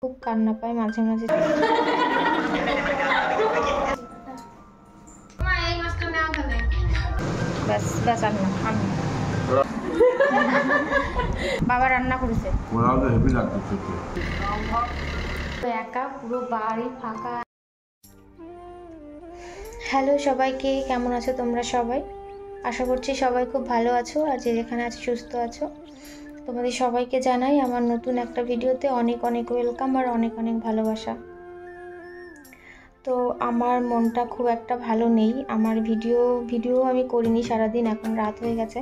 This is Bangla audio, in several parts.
খুব কান্না পায় মাঝে মাঝে। ব্যাস ব্যাস আর না বাবা রান্না করেছে একা, পুরো বাড়ি ফাঁকা। হ্যালো সবাইকে, কেমন আছো তোমরা সবাই? আশা করছি সবাই খুব ভালো আছো আর যে যেখানে আছো সুস্থ আছো। তোমাদের সবাইকে জানাই আমার নতুন একটা ভিডিওতে অনেক অনেক ওয়েলকাম আর অনেক অনেক ভালোবাসা। তো আমার মনটা খুব একটা ভালো নেই, আমার ভিডিও আমি করিনি সারাদিন, এখন রাত হয়ে গেছে।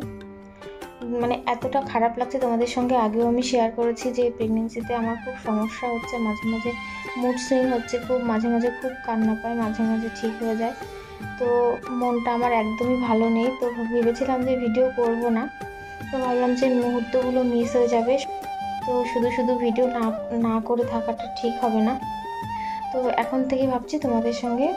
মানে এতটা খারাপ লাগছে, তোমাদের সঙ্গে আগেও আমি শেয়ার করেছি যে প্রেগনেন্সিতে আমার খুব সমস্যা হচ্ছে, মাঝে মাঝে মুড সুইং হচ্ছে, খুব মাঝে মাঝে খুব কান্না পায়, মাঝে মাঝে ঠিক হয়ে যায়। তো মনটা আমার একদমই ভালো নেই। তো ভেবেছিলাম যে ভিডিও করব না, তো ভাবলাম যে মুহূর্তগুলো মিস হয়ে যাবে, তো শুধু শুধু ভিডিও না করে থাকাটা ঠিক হবে না। তো এখন থেকে ভাবছি তোমাদের সঙ্গে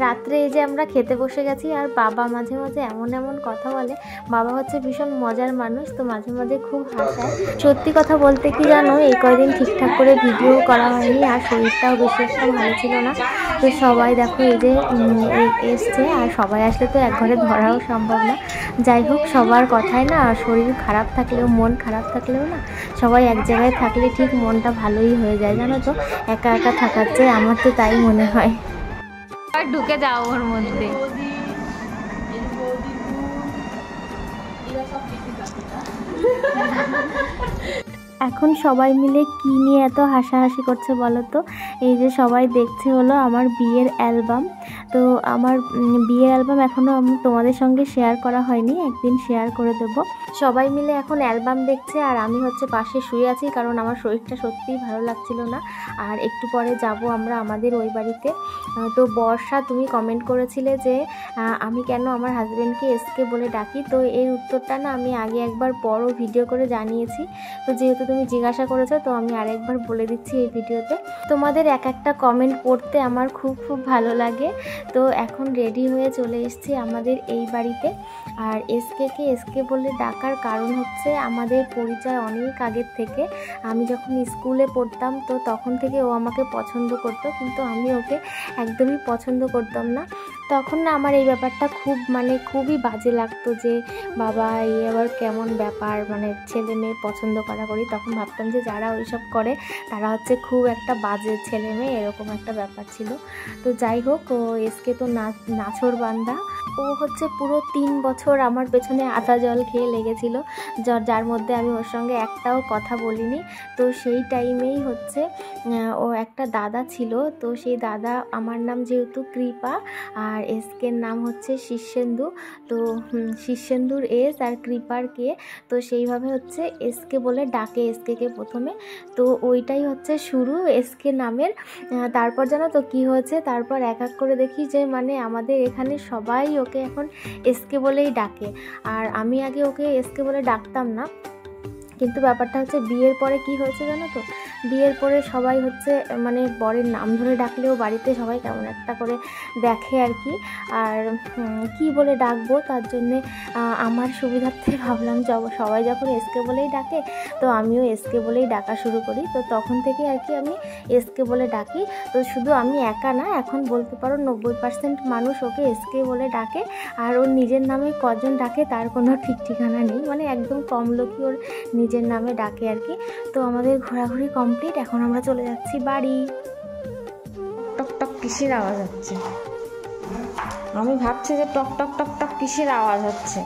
রাত্রে এই যে আমরা খেতে বসে গেছি আর বাবা মাঝে মাঝে এমন এমন কথা বলে। বাবা হচ্ছে ভীষণ মজার মানুষ, তো মাঝে মাঝে খুব হাসায়। সত্যি কথা বলতে কি জানো, এই কয়দিন ঠিকঠাক করে ভিডিও করা হয়নি আর শরীরটাও বেশি একটা ভালো ছিল না। তো সবাই দেখো এই যে এসছে, আর সবাই আসলে তো এক ঘরে ধরাও সম্ভব না। যাই হোক, সবার কথাই না, শরীর খারাপ থাকলেও মন খারাপ থাকলেও না, সবাই এক জায়গায় থাকলে ঠিক মনটা ভালোই হয়ে যায় জানো তো। একা একা থাকার চেয়ে আমার তো তাই মনে হয়। ঢুকে যাও ওর মধ্যে। এখন সবাই মিলে কি নিয়ে এত হাসাহাসি করছে বলো তো? এই যে সবাই দেখছে হলো আমার বিয়ের অ্যালবাম। তো আমার বিয়ের অ্যালবাম এখনও আমি তোমাদের সঙ্গে শেয়ার করা হয়নি, একদিন শেয়ার করে দেব। সবাই মিলে এখন অ্যালবাম দেখছে আর আমি হচ্ছে পাশে শুয়ে আছি, কারণ আমার শরীরটা সত্যিই ভালো লাগছিল না। আর একটু পরে যাব আমরা আমাদের ওই বাড়িতে। তো বর্ষা, তুমি কমেন্ট করেছিলে যে আমি কেন আমার হাজব্যান্ডকে এসকে বলে ডাকি, তো এর উত্তরটা না আমি আগে একবার বড় ভিডিও করে জানিয়েছি। তো যেহেতু তুমি জিজ্ঞাসা করেছো, তো আমি আরেকবার বলে দিচ্ছি এই ভিডিওতে। তোমাদের এক একটা কমেন্ট পড়তে আমার খুব খুব ভালো লাগে। তো এখন রেডি হয়ে চলে এসেছি আমাদের এই বাড়িতে। আর এসকে বলে ডাকার কারণ হচ্ছে আমাদের পরিচয় অনেক আগের থেকে। আমি যখন স্কুলে পড়তাম তো তখন থেকে ও আমাকে পছন্দ করতো, কিন্তু আমি ওকে একদমই পছন্দ করতাম না। তখন না আমার এই ব্যাপারটা খুবই বাজে লাগতো যে বাবা এই আবার কেমন ব্যাপার, মানে ছেলে মেয়ে পছন্দ করি। তখন ভাবতাম যে যারা ওইসব করে তারা হচ্ছে খুব একটা বাজে ছেলে মেয়ে, এরকম একটা ব্যাপার ছিল। তো যাই হোক, ও এসকে তো নাছোড় বান্দা। ও হচ্ছে পুরো 3 বছর আমার পেছনে আদা জল খেয়ে লেগেছিল, যার মধ্যে আমি ওর সঙ্গে একটাও কথা বলিনি। তো সেই টাইমেই হচ্ছে ও একটা দাদা ছিল, তো সেই দাদা, আমার নাম যেহেতু কৃপা আর এসকের নাম হচ্ছে শীর্ষেন্দু, তো শীর্ষেন্দুর এস আর কৃপার কে, তো সেইভাবে হচ্ছে এসকে বলে ডাকে এসকে প্রথমে। তো ওইটাই হচ্ছে শুরু এসকে নামের। তারপর জানো তো কি হয়েছে, তারপর এক এক করে দেখি যে মানে আমাদের এখানে সবাই ওকে এখন এসকে বলেই ডাকে। আর আমি আগে ওকে এসকে বলে ডাকতাম না, কিন্তু ব্যাপারটা হচ্ছে বিয়ের পরে কি হয়েছে জানো তো, বিয়ের পরে সবাই হচ্ছে মানে বরের নাম ধরে ডাকলেও বাড়িতে সবাই কেমন একটা করে দেখে আর কি। আর কি বলে ডাকবো, তার জন্যে আমার সুবিধার্থে ভাবলাম সবাই যখন এসকে বলেই ডাকে, তো আমিও এসকে বলেই ডাকা শুরু করি। তো তখন থেকে আর কি আমি এসকে বলে ডাকি। তো শুধু আমি একা না, এখন বলতে পারো 90% মানুষ ওকে এসকে বলে ডাকে। আর ওর নিজের নামে কজন ডাকে তার কোনো ঠিক ঠিকানা নেই, মানে একদম কম লোকই ওর নিজের নামে ডাকে আর কি। তো আমাদের ঘোরাঘুরি কমপ্লিট, এখন আমরা চলে যাচ্ছি বাড়ি। টক টক কিসের আওয়াজ হচ্ছে? আমি ভাবছি যে টক টক টক টক কিসের আওয়াজ হচ্ছে।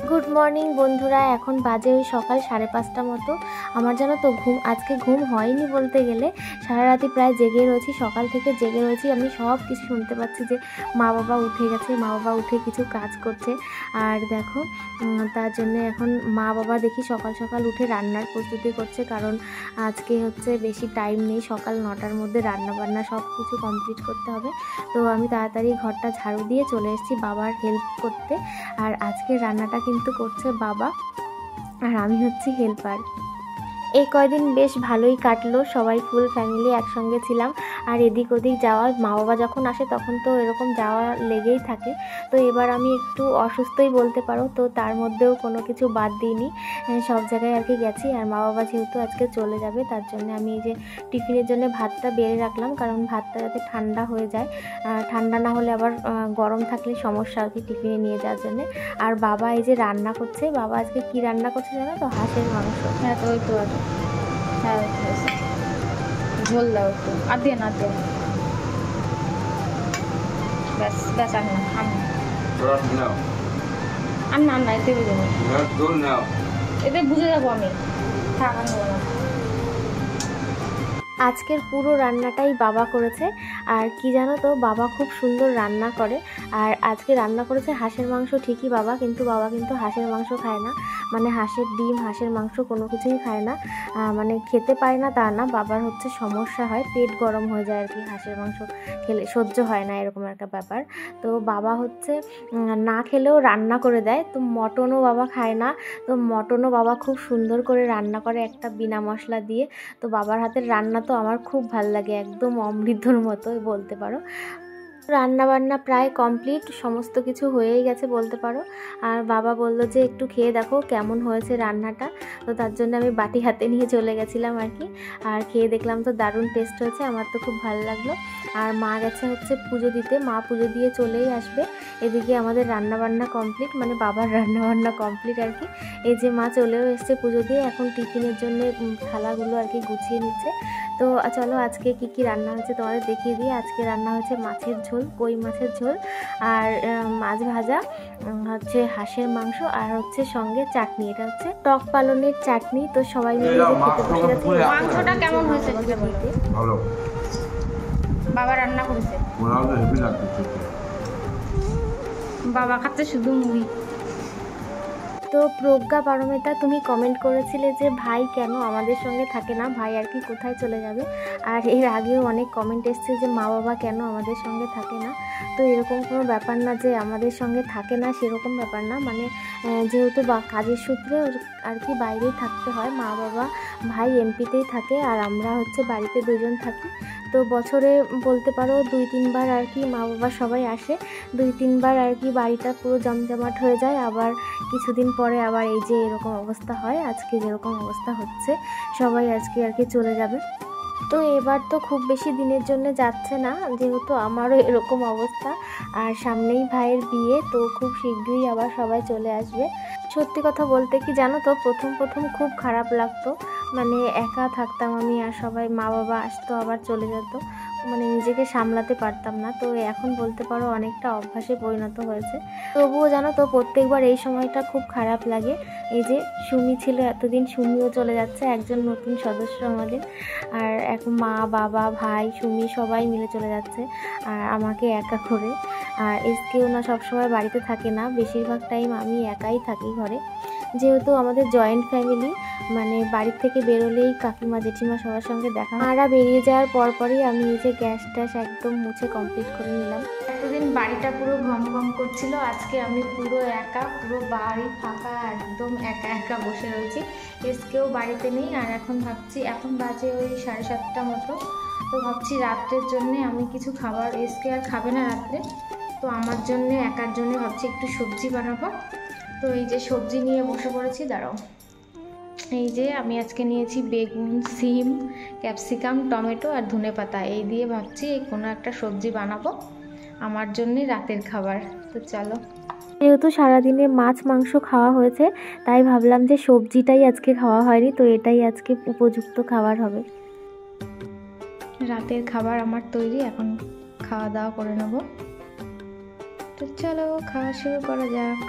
গুড মর্নিং বন্ধুরা, এখন বাজে ওই সকাল 5:30 মতো। আমার জানো তো আজকে ঘুম হয়নি বলতে গেলে, সারা রাতি প্রায় জেগে রয়েছি, সকাল থেকে জেগে রয়েছি। আমি সব কিছু শুনতে পাচ্ছি যে মা বাবা উঠে গেছে, মা বাবা উঠে কিছু কাজ করছে। আর দেখো তার জন্য এখন মা বাবা দেখি সকাল সকাল উঠে রান্নার প্রস্তুতি করছে, কারণ আজকে হচ্ছে বেশি টাইম নেই, সকাল 9টার মধ্যে রান্না বান্না সব কিছু কমপ্লিট করতে হবে। তো আমি তাড়াতাড়ি ঘরটা ঝাড়ু দিয়ে চলে এসেছি বাবার হেল্প করতে। আর আজকে রান্নাটা কিন্তু করছে বাবা, আর আমি হচ্ছি হেল্পার। এই কয়দিন বেশ ভালোই কাটলো, সবাই ফুল ফ্যামিলি একসঙ্গে ছিলাম। আর এদিক ওদিক যাওয়া, মা বাবা যখন আসে তখন তো এরকম যাওয়া লেগেই থাকে। তো এবার আমি একটু অসুস্থই বলতে পারো, তো তার মধ্যেও কোনো কিছু বাদ দিইনি, সব জায়গায় আর কি গেছি। আর মা বাবা যেহেতু আজকে চলে যাবে তার জন্য আমি এই যে টিফিনের জন্য ভাতটা বেড়ে রাখলাম, কারণ ভাতটা যাতে ঠান্ডা হয়ে যায়, ঠান্ডা না হলে আবার গরম থাকলে সমস্যা আর কি টিফিনে নিয়ে যাওয়ার জন্য। আর বাবা এই যে রান্না করছে, বাবা আজকে কি রান্না করছে জানো তো? হাঁসের মাংস। হ্যাঁ তো ওই তো আর হ্যাঁ ঝোল দাও একটু, আর দিয়ে না দিয়ে ব্যাস ব্যাস, আর না আর না এতে বুঝে না, এতে বুঝে যাবো আমি, থাক আর নেবো না। আজকের পুরো রান্নাটাই বাবা করেছে। আর কি জানো তো, বাবা খুব সুন্দর রান্না করে। আর আজকে রান্না করেছে হাঁসের মাংস ঠিকই বাবা, কিন্তু বাবা কিন্তু হাঁসের মাংস খায় না, মানে হাঁসের ডিম, হাঁসের মাংস কোনো কিছুই খায় না, মানে খেতে পারে না তা না, বাবার হচ্ছে সমস্যা হয়, পেট গরম হয়ে যায় আর কি, হাঁসের মাংস খেলে সহ্য হয় না, এরকম একটা ব্যাপার। তো বাবা হচ্ছে না খেলেও রান্না করে দেয়। তো মটনও বাবা খায় না, তো মটনও বাবা খুব সুন্দর করে রান্না করে একটা বিনা মশলা দিয়ে। তো বাবার হাতের রান্না তো আমার খুব ভাল লাগে, একদম অমৃতর মতোই বলতে পারো। রান্না বান্না প্রায় কমপ্লিট, সমস্ত কিছু হয়েই গেছে বলতে পারো। আর বাবা বলল যে একটু খেয়ে দেখো কেমন হয়েছে রান্নাটা, তো তার জন্য আমি বাটি হাতে নিয়ে চলে গেছিলাম আর কি। আর খেয়ে দেখলাম তো দারুণ টেস্ট হয়েছে, আমার তো খুব ভালো লাগলো। আর মা গেছে হচ্ছে পুজো দিতে, মা পুজো দিয়ে চলেই আসবে। এদিকে আমাদের রান্না বান্না কমপ্লিট, মানে বাবার রান্না বান্না কমপ্লিট আর কি। এই যে মা চলেও এসছে পুজো দিয়ে, এখন টিফিনের জন্য থালাগুলো আর কি গুছিয়ে নিচ্ছে। তো চলো আজকে কি কি রান্না হয়েছে তোমাদের দেখিয়ে দিই। আজকে রান্না হয়েছে মাছের ঝোল, কই মাছের ঝোল, আর মাছ ভাজা, হচ্ছে হাঁসের মাংস, আর হচ্ছে সঙ্গে চাটনি, এটা হচ্ছে টক পালনের চাটনি। তো সবাই মিলে খেতে বসে গেছে। মাংসটা কেমন হয়েছে সেটা বলো। ভালো, বাবা রান্না করেছে, বাবা খাচ্ছে শুধু মুড়ি। তো প্রজ্ঞা পারমিতা তুমি কমেন্ট করেছিলে যে ভাই কেন আমাদের সঙ্গে থাকে না, ভাই আর কি কোথায় চলে যাবে। আর এর আগেও অনেক কমেন্ট এসছে যে মা বাবা কেন আমাদের সঙ্গে থাকে না। তো এরকম কোনো ব্যাপার না যে আমাদের সঙ্গে থাকে না, সেরকম ব্যাপার না, মানে যেহেতু কাজের সূত্রে আর কি বাইরেই থাকতে হয়, মা বাবা ভাই এমপিতেই থাকে, আর আমরা হচ্ছে বাড়িতে দুজন থাকি। তো বছরে বলতে পারো 2-3 বার আর কি মা বাবা সবাই আসে, 2-3 বার আর কি বাড়িটা পুরো জমজমাট হয়ে যায়। আবার কিছুদিন পরে আবার এই যে এরকম অবস্থা হয়, আজকে যেরকম অবস্থা হচ্ছে, সবাই আজকে আর কি চলে যাবে। তো এবার তো খুব বেশি দিনের জন্য যাচ্ছে না, যেহেতু আমারও এরকম অবস্থা, আর সামনেই ভাইয়ের বিয়ে, তো খুব শীঘ্রই আবার সবাই চলে আসবে। সত্যি কথা বলতে কি জানো তো, প্রথম খুব খারাপ লাগতো, মানে একা থাকতাম আমি, আর সবাই মা বাবা আসতো আবার চলে যেত, মানে নিজেকে সামলাতে পারতাম না। তো এখন বলতে পারো অনেকটা অভ্যাসে পরিণত হয়েছে। তবুও জানো তো প্রত্যেকবার এই সময়টা খুব খারাপ লাগে। এই যে সুমি ছিল এতদিন, সুমিও চলে যাচ্ছে, একজন নতুন সদস্য আমাদের। আর এখন মা বাবা ভাই সুমি সবাই মিলে চলে যাচ্ছে, আর আমাকে একা করে। আর এসকেও না সবসময় বাড়িতে থাকে না, বেশিরভাগ টাইম আমি একাই থাকি ঘরে, যেহেতু আমাদের জয়েন্ট ফ্যামিলি, মানে বাড়ির থেকে বেরোলেই কাকিমা জেঠিমা সবার সঙ্গে দেখা। মারা বেরিয়ে যাওয়ার পরপরই আমি এই যে গ্যাস ট্যাস একদম মুছে কমপ্লিট করে নিলাম। এতদিন বাড়িটা পুরো ঘম ঘম করছিল, আজকে আমি পুরো একা, পুরো বাড়ি ফাঁকা, একদম একা একা বসে রয়েছি। এসকেও বাড়িতে নেই। আর এখন ভাবছি, এখন বাজে ওই 7:30 মতো, তো ভাবছি রাত্রের জন্যে আমি কিছু খাবার, এসকে আর খাবে না রাত্রে, তো আমার জন্যে একার জন্য ভাবছি একটু সবজি বানাবো। তো এই যে সবজি নিয়ে বসে পড়েছি, দাঁড়াও। এই যে আমি আজকে নিয়েছি বেগুন, সিম, ক্যাপসিকাম, টমেটো আর ধনেপাতা, এই দিয়ে ভাবছি কোনো একটা সবজি বানাবো আমার জন্যে রাতের খাবার। তো চলো, যেহেতু সারাদিনে মাছ মাংস খাওয়া হয়েছে, তাই ভাবলাম যে সবজিটাই আজকে খাওয়া হয়নি, তো এটাই আজকে উপযুক্ত খাবার হবে। রাতের খাবার আমার তৈরি, এখন খাওয়া দাওয়া করে নেব। তো চলো খাওয়া শুরু করা যাক।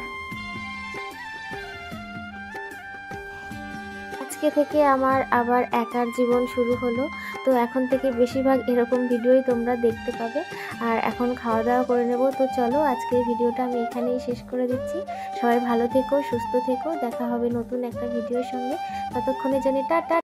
আজকে থেকে আমার আবার একার জীবন শুরু হলো। তো এখন থেকে বেশিরভাগ এরকম ভিডিওই তোমরা দেখতে পাবে। আর এখন খাওয়া দাওয়া করে নেব। তো চলো আজকের ভিডিওটা আমি এখানেই শেষ করে দিচ্ছি। সবাই ভালো থেকো, সুস্থ থেকো, দেখা হবে নতুন একটা ভিডিওর সঙ্গে। ততক্ষণে জানি টাটা।